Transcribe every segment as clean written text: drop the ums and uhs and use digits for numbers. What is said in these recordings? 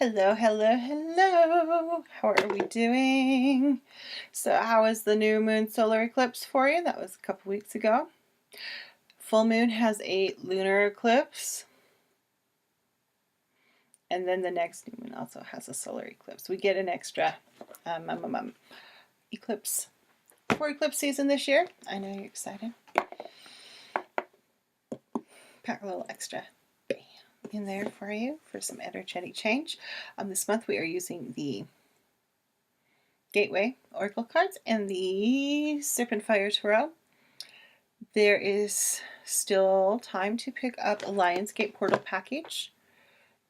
Hello, hello, hello. How are we doing? So how was the new moon solar eclipse for you? That was a couple weeks ago. Full moon has a lunar eclipse. And then the next new moon also has a solar eclipse. We get an extra eclipse for eclipse season this year. I know you're excited. Pack a little extra in there for you for some energetic change. This month we are using the Gateway Oracle cards and the Serpent Fire Tarot. There is still time to pick up a Lionsgate Portal package.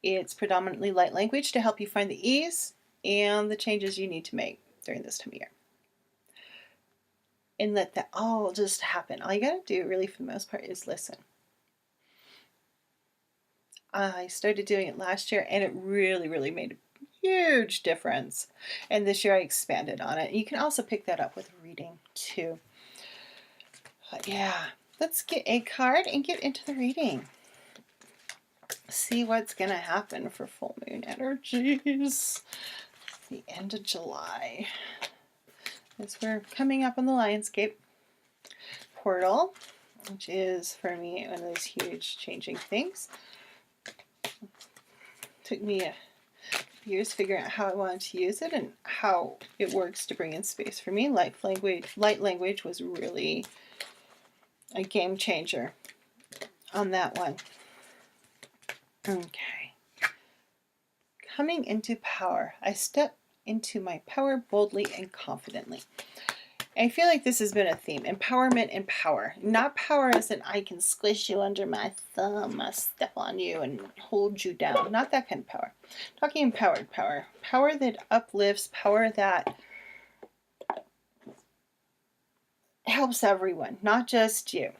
It's predominantly light language to help you find the ease and the changes you need to make during this time of year. And let that all just happen. All you gotta do really for the most part is listen. I started doing it last year and it really made a huge difference. And this year I expanded on it. You can also pick that up with a reading too. But yeah, let's get a card and get into the reading. See what's going to happen for full moon energies. The end of July. As we're coming up on the Lionsgate portal, which is for me one of those huge changing things. Took me a years figuring out how I wanted to use it and how it works to bring in space for me. Light language was really a game changer on that one. Okay. Coming into power. I step into my power boldly and confidently. I feel like this has been a theme. Empowerment and power. Not power as in I can squish you under my thumb, step on you and hold you down. Not that kind of power. I'm talking empowered power. Power that uplifts, power that helps everyone, not just you.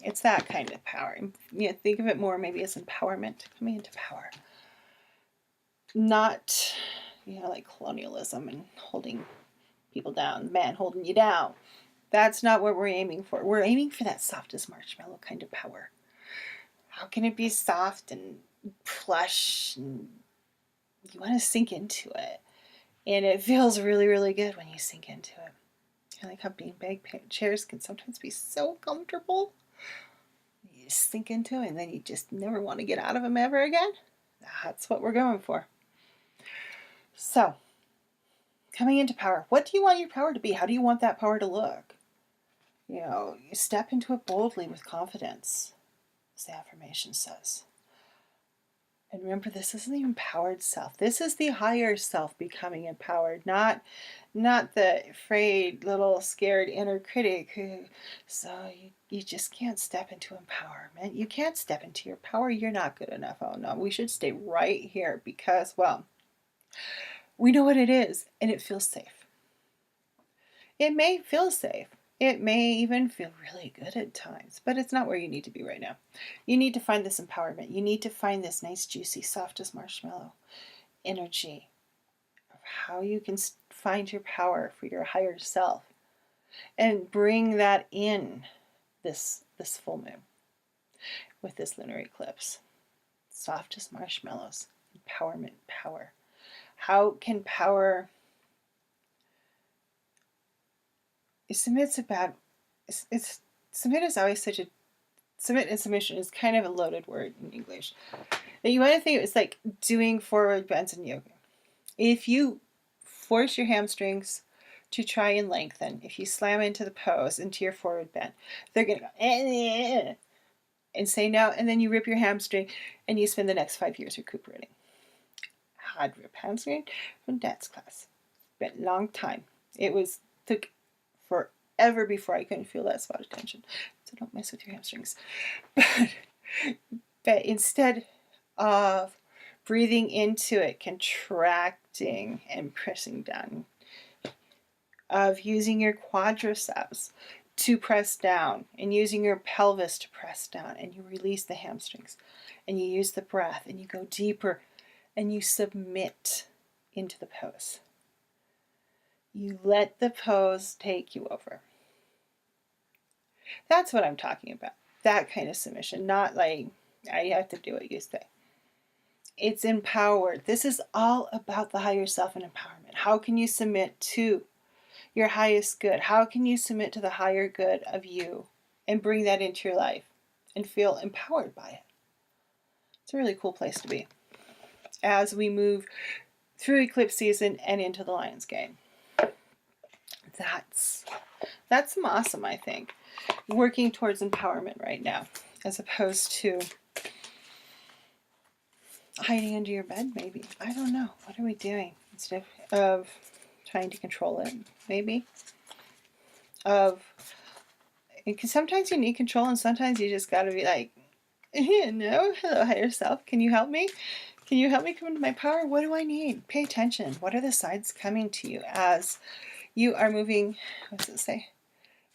It's that kind of power. You know, think of it more maybe as empowerment, coming into power. Not, like colonialism and holding people down, man holding you down. That's not what we're aiming for. We're aiming for that soft as marshmallow kind of power. How can it be soft and plush and you want to sink into it? And it feels really good when you sink into it. I like how beanbag chairs can sometimes be so comfortable. You just sink into it and then you just never want to get out of them ever again. That's what we're going for. So, coming into power. What do you want your power to be? How do you want that power to look? You step into it boldly with confidence, as the affirmation says. And remember, this is the empowered self. This is the higher self becoming empowered, not the afraid, little scared inner critic so you just can't step into empowerment. You can't step into your power. You're not good enough. Oh no, we should stay right here because, well, we know what it is and it feels safe. It may feel safe. It may even feel really good at times, but it's not where you need to be right now. You need to find this empowerment. You need to find this nice, juicy, soft as marshmallow energy of how you can find your power for your higher self and bring that in this full moon with this lunar eclipse. Soft as marshmallows, empowerment, power. How can power... Submit is always such a... Submit and submission is kind of a loaded word in English. And you want to think it's like doing forward bends in yoga. If you force your hamstrings to try and lengthen, if you slam into the pose, into your forward bend, they're going to go and say no, and then you rip your hamstring and you spend the next 5 years recuperating. I'd rip hamstring from dance class. Spent a long time. Took forever before I couldn't feel that spot of tension. So don't mess with your hamstrings. But instead of breathing into it, contracting and pressing down, of using your quadriceps to press down and using your pelvis to press down, and you release the hamstrings and you use the breath and you go deeper and you submit into the pose. You let the pose take you over. That's what I'm talking about. That kind of submission, not like, I have to do what you say. It's empowered. This is all about the higher self and empowerment. How can you submit to your highest good? How can you submit to the higher good of you and bring that into your life and feel empowered by it? It's a really cool place to be as we move through eclipse season and into the Lion's Gate. That's some awesome, I think. Working towards empowerment right now, as opposed to hiding under your bed, maybe. I don't know. What are we doing? Instead of trying to control it, maybe. Because sometimes you need control, and sometimes you just got to be like, no, hello, higher self. Can you help me? Can you help me come into my power? What do I need? Pay attention. What are the signs coming to you as you are moving? What does it say?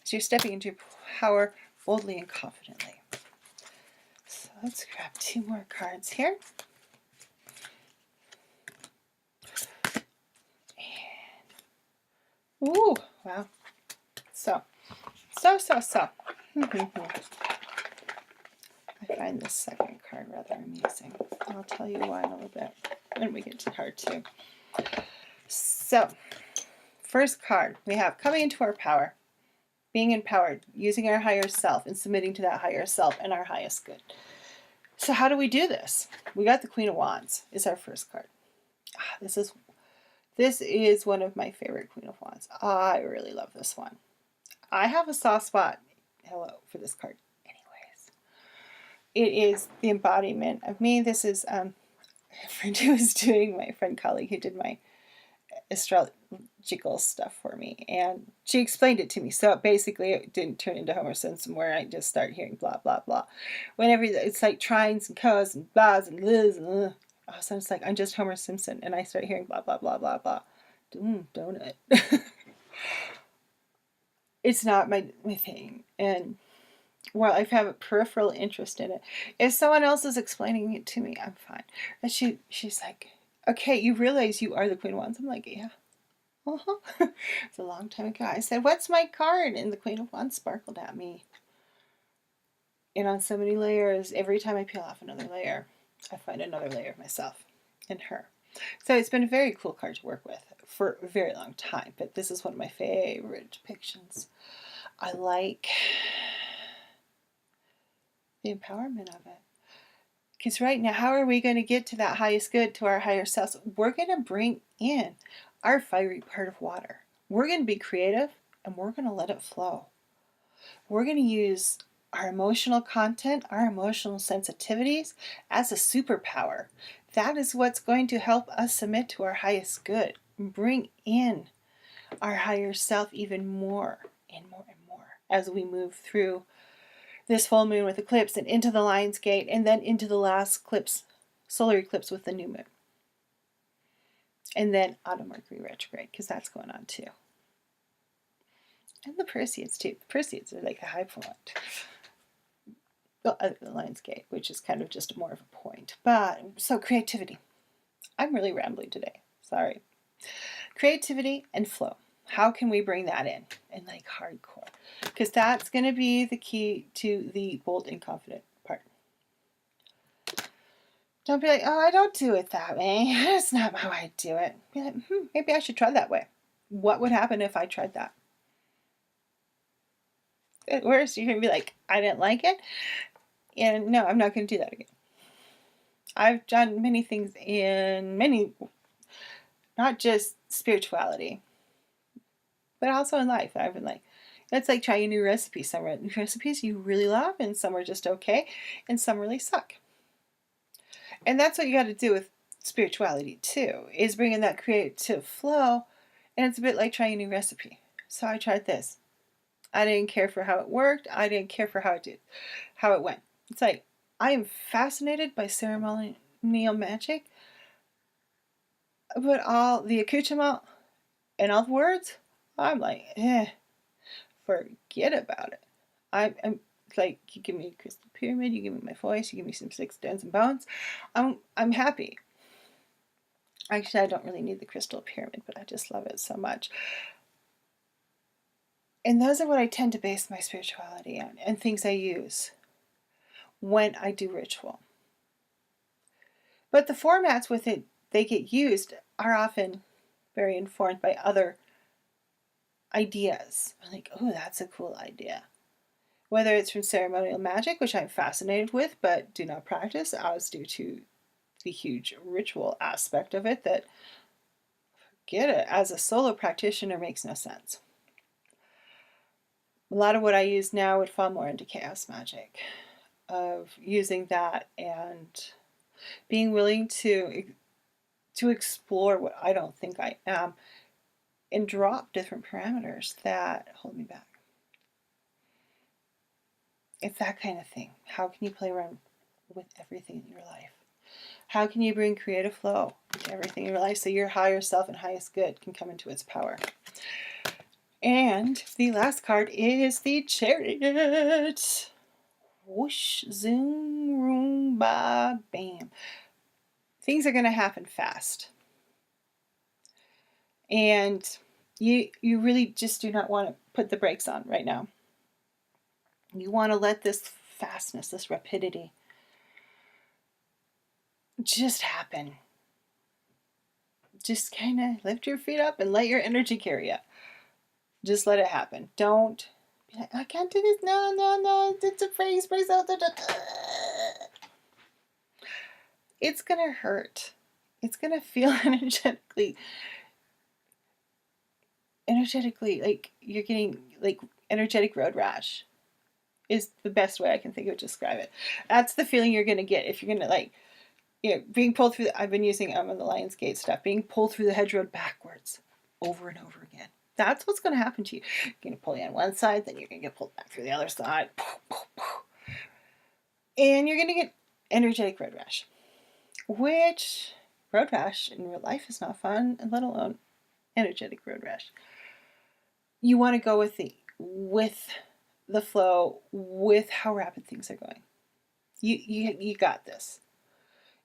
As you're stepping into your power boldly and confidently. So let's grab 2 more cards here. Ooh, wow. So. I find this second card rather amusing. I'll tell you why in a little bit when we get to card 2. So, first card, we have coming into our power, being empowered, using our higher self and submitting to that higher self and our highest good. So how do we do this? We got the Queen of Wands is our first card. This is one of my favorite Queen of Wands. I really love this one. I have a soft spot, for this card anyways. It is the embodiment of me. This is a friend who was doing, my friend colleague who did my astrological stuff for me, and she explained it to me. So basically it didn't turn into Homer Simpson where I just start hearing blah blah blah. Whenever it's like trines and cos and blahs and liz and all of a sudden it's like I'm just Homer Simpson and I start hearing blah blah blah blah blah. Donut. It's not my thing, and well, I have a peripheral interest in it. If someone else is explaining it to me, I'm fine. And she's like, okay, you realize you are the Queen of Wands? I'm like, yeah. Uh-huh. It's a long time ago. I said, what's my card? And the Queen of Wands sparkled at me. And on so many layers, every time I peel off another layer, I find another layer of myself in her. So it's been a very cool card to work with for a very long time. But this is one of my favorite depictions. I like the empowerment of it. Because right now, how are we going to get to that highest good, to our higher selves? We're going to bring in our fiery part of water. We're going to be creative, and we're going to let it flow. We're going to use our emotional content, our emotional sensitivities as a superpower. That is what's going to help us submit to our highest good. Bring in our higher self even more and more and more as we move through this full moon with eclipse and into the Lion's Gate and then into the last eclipse, solar eclipse with the new moon. And then autumn Mercury retrograde, because that's going on too. And the Perseids too. The Perseids are like a high point. Well, other than the Lion's Gate, which is kind of just more of a point. But, so creativity. I'm really rambling today. Sorry. Creativity and flow. How can we bring that in? And like hardcore. Because that's going to be the key to the bold and confident part. Don't be like, oh, I don't do it that way. That's not how I do it. Be like, maybe I should try that way. What would happen if I tried that? At worst, you're going to be like, I didn't like it. And no, I'm not going to do that again. I've done many things in not just spirituality, but also in life. I've been like, it's like trying a new recipe. Some recipes you really love, and some are just okay, and some really suck. And that's what you got to do with spirituality too, is bringing that creative flow. And it's a bit like trying a new recipe. So I tried this. I didn't care for how it worked. I didn't care for how it went. It's like, I am fascinated by ceremonial magic, but all the accoutrement and all the words, I'm like, forget about it. I'm like, you give me a crystal pyramid, you give me my voice, you give me some sticks, stones, and bones. I'm happy. Actually, I don't really need the crystal pyramid, but I just love it so much. And those are what I tend to base my spirituality on, and things I use when I do ritual. But the formats with it they get used are often very informed by other ideas. I'm like, oh, that's a cool idea. Whether it's from ceremonial magic, which I'm fascinated with but do not practice, as due to the huge ritual aspect of it that, get it, as a solo practitioner makes no sense. A lot of what I use now would fall more into chaos magic, of using that and being willing to explore what I don't think I am and drop different parameters that hold me back. It's that kind of thing. How can you play around with everything in your life? How can you bring creative flow to everything in your life so your higher self and highest good can come into its power? And the last card is the Chariot. Whoosh, zoom, room, ba, bam. Things are going to happen fast. And you really just do not want to put the brakes on right now. You want to let this fastness, this rapidity, just happen. Just kind of lift your feet up and let your energy carry you. Just let it happen. Don't be like, I can't do this. No. It's a phrase out. It's going to hurt. It's going to feel energetically like you're getting like energetic road rash is the best way I can think of to describe it. That's the feeling you're going to get if you're going to like, being pulled through. I've been using the Lionsgate stuff, being pulled through the hedge road backwards over and over again. That's what's going to happen to you. You're going to pull you on one side, then you're going to get pulled back through the other side. And you're going to get energetic road rash, which road rash in real life is not fun, let alone energetic road rash. You want to go with the flow, with how rapid things are going. You got this.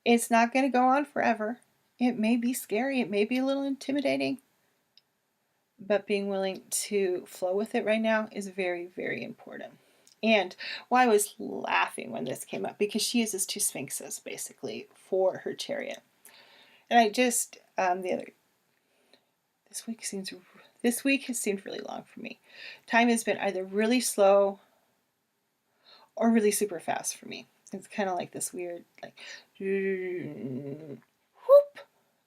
It's not going to go on forever. It may be scary. It may be a little intimidating. But being willing to flow with it right now is very, very important. And I was laughing when this came up because she uses 2 sphinxes basically for her chariot. And I just this week has seemed really long for me. Time has been either really slow or really super fast for me. It's kind of like this weird like whoop.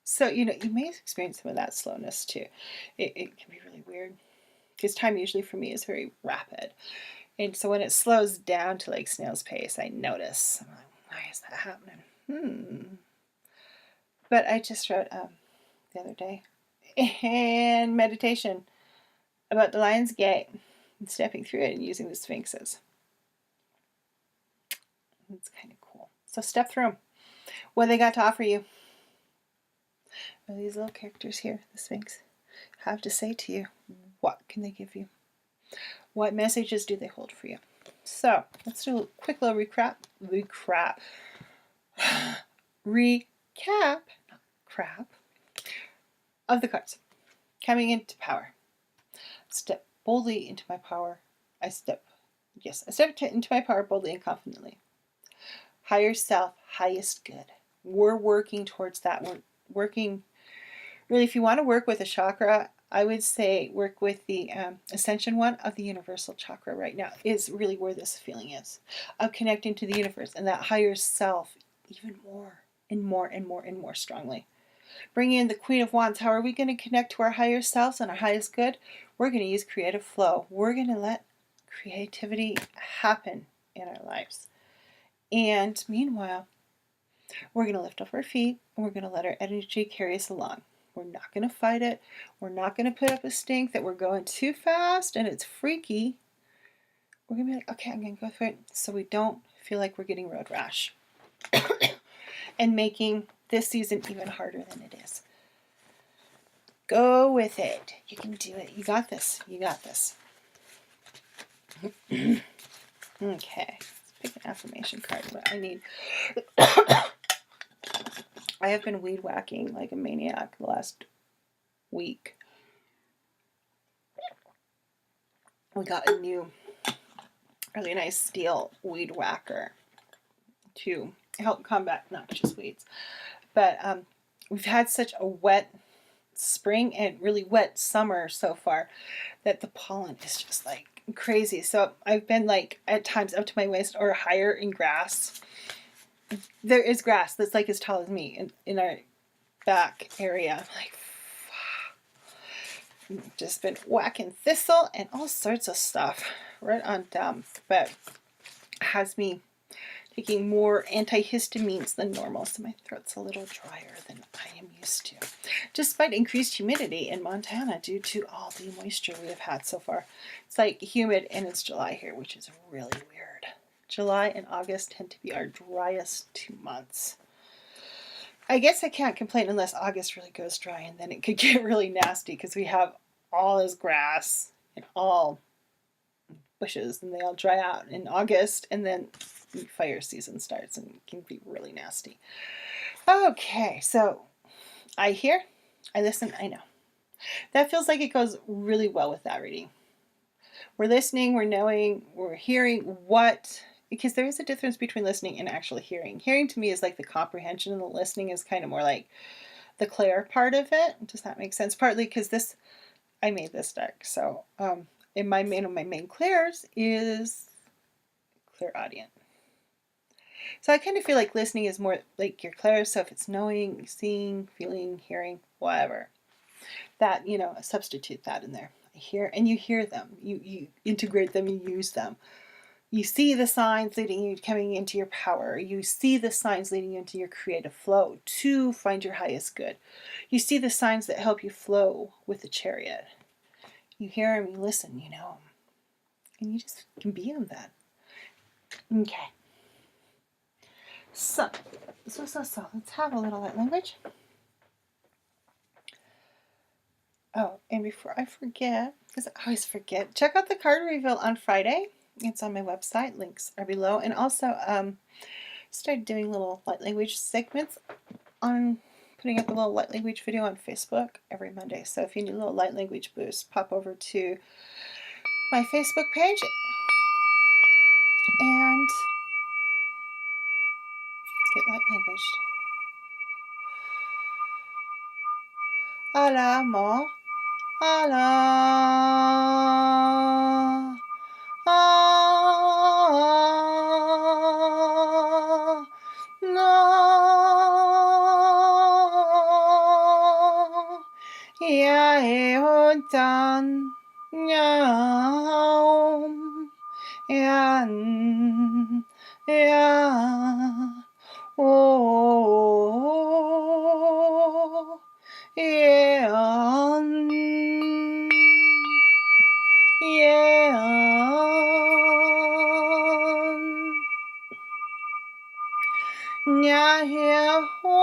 So, you may experience some of that slowness too. It can be really weird because time usually for me is very rapid. And so when it slows down to like snail's pace, I notice. I'm like, why is that happening? But I just wrote the other day and meditation about the Lion's Gate and stepping through it and using the sphinxes. It's kind of cool. So step through them. What they got to offer you? What these little characters here, the Sphinx, have to say to you? What can they give you? What messages do they hold for you? So let's do a quick little recap, of the cards. Coming into power. Step boldly into my power. I step into my power boldly and confidently. Higher self, highest good. We're working towards that. We're working, really, if you want to work with a chakra, I would say work with the ascension one of the universal chakra right now is really where this feeling is, of connecting to the universe and that higher self even more and more and more and more strongly. Bringing in the Queen of Wands. How are we going to connect to our higher selves and our highest good? We're going to use creative flow. We're going to let creativity happen in our lives. And meanwhile, we're going to lift up our feet and we're going to let our energy carry us along. We're not going to fight it. We're not going to put up a stink that we're going too fast and it's freaky. We're going to be like, okay, I'm going to go through it so we don't feel like we're getting road rash and making this season even harder than it is. Go with it. You can do it. You got this. You got this. Okay. Let's pick an affirmation card. What I need. I have been weed whacking like a maniac the last week. We got a new, really nice steel weed whacker to help combat noxious weeds. But we've had such a wet spring and really wet summer so far that the pollen is just like crazy. So I've been like at times up to my waist or higher in grass. There is grass that's like as tall as me in our back area. I'm like, just been whacking thistle and all sorts of stuff right on down, but has me taking more antihistamines than normal, so my throat's a little drier than I am used to, despite increased humidity in Montana due to all the moisture we have had so far. It's like humid, and it's July here, which is really weird. July and August tend to be our driest 2 months. I guess I can't complain unless August really goes dry, and then it could get really nasty because we have all this grass and all bushes, and they all dry out in August, and then fire season starts and it can be really nasty. Okay, so I hear, I listen, I know. That feels like it goes really well with that reading. We're listening, we're knowing, we're hearing what, because there is a difference between listening and actually hearing. Hearing to me is like the comprehension, and the listening is kind of more like the clair part of it. Does that make sense? Partly because this, I made this deck, so in one of my main clairs is clairaudient. So I kind of feel like listening is more like your clair, so if it's knowing, seeing, feeling, hearing, whatever, that, you know, substitute that in there. I hear, and you hear them, you integrate them, you use them. You see the signs leading you, coming into your power. You see the signs leading you into your creative flow to find your highest good. You see the signs that help you flow with the chariot. You hear them, you listen, you know them. And you just can be on that. Okay. So, let's have a little light language. Oh, and before I forget, because I always forget, check out the card reveal on Friday. It's on my website. Links are below. And also, started doing little light language segments on putting up a little light language video on Facebook every Monday. So if you need a little light language boost, pop over to my Facebook page and get light languaged. Alamo, Allah, ah, no, ya eotan, yaum, yan, ya, oh, yan, yan. Nya he ho,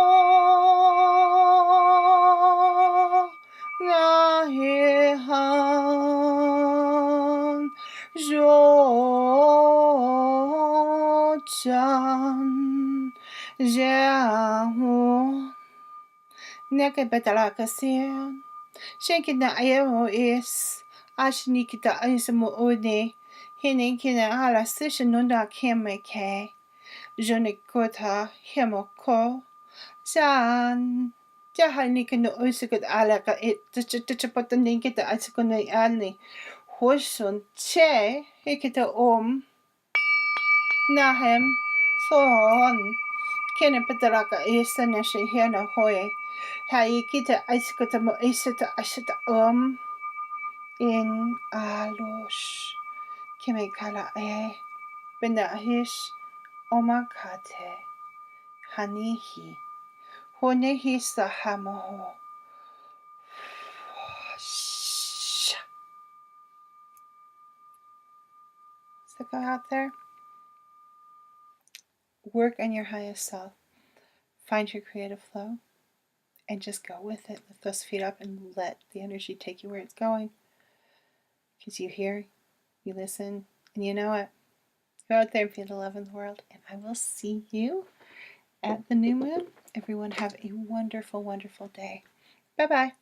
nya he han, jo chan, jiao, neke betalakasian, shekina ayo is, ashnikita ismo ode, hinikina ala sishanunda kemeke. Je ne kota hemoko jan jahanika no usikut alaka it tichapatanikita asukuna alni hoshun che hikita nahem son kenepataraka isaneshi hena hoye haikita asikuta mo isita ashita in alosh kemekala benahish omakate hanihi honehi sahamoho. So go out there, work on your highest self, find your creative flow, and just go with it. Lift those feet up and let the energy take you where it's going. Because you hear, you listen, and you know it. Go out there and feel the love in the world, and I will see you at the new moon. Everyone have a wonderful, wonderful day. Bye-bye.